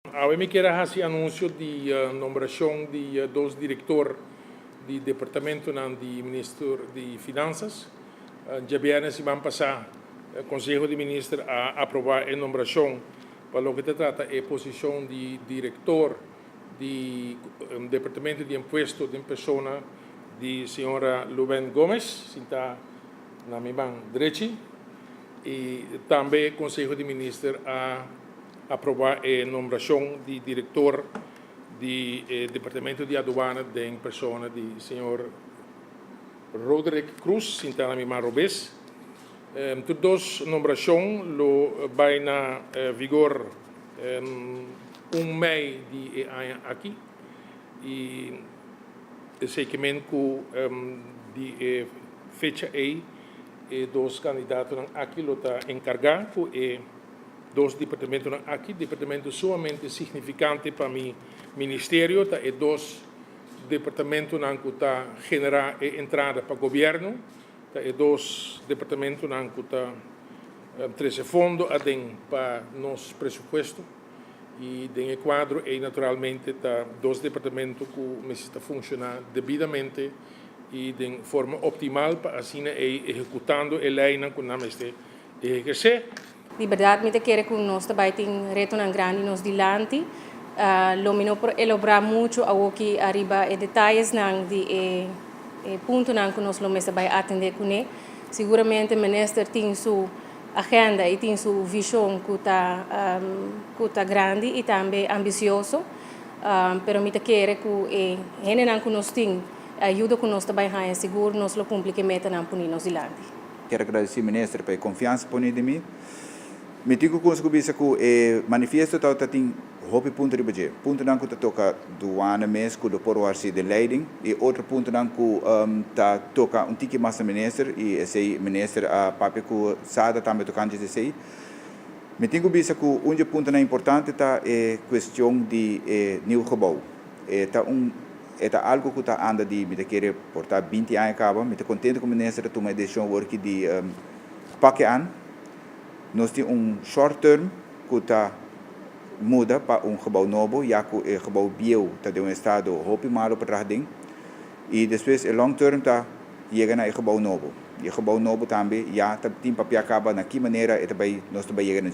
Hoy me quiero hacer anuncio de nombración de dos directores do departamento do Ministério de Finanças. Já viernes semana passada, o Conselho de Ministros a aprovar a nomeação para o que se trata a posição de diretor do Departamento de Imposto de pessoa de senhora Luben Gomes, que está na minha mão direita, e também o Conselho de Ministros a aprovar a nomeação de diretor do Departamento de Aduana em pessoa de senhor Roderick Cruz, que está na minha mão robês. Todas as nomeações vai na vigor mês de aqui e o seguimento de fecha aí dos candidatos aqui está encarregado e dos departamentos aqui, departamento sumamente significante para mi ministério, e dos departamentos que está generar entrada para o governo, e dos departamentos que está trazer fundo para nosso presupuesto e em quadro e naturalmente tá dos departamentos que necessitam funcionar devidamente e de forma optimal para assim executando a lei que nós estamos exercer. De verdade, me quero que nós também tem reto grande nos dilante. Lo mino por elaborar muito ao que arriba e detalhes nang de ponto nang que nós lo mesa vai atender com ele. Seguramente o ministro tem sua agenda e tem sua visão que tá grande e também ambicioso. Pero me quero que ele nang que nós tem ajuda que nós também há seguro nós lo cumprir que meta nang puni nos dilante. Quero agradecer ao ministro pela confiança por mim. Me digo com que o manifesto tem hopi punto de budget. Punto não que toca doana mês que do por se de leiding e outro ponto não que toca tiki massa minister e esse minister a papi que sada também tocante de sei. Me digo que ponto importante tá questão de new gebouw. Tá algo que tá anda de me querer portar 20 anos acaba, me contente com o ministro tomar decisão work de paque aan. Nós temos short term que está muda para gebouw novo, já que o gebouw bio está de estado hopi malo para trás e depois o long term está chega na gebouw novo. E gebouw novo também já tem papel acaba na que maneira nós também chega na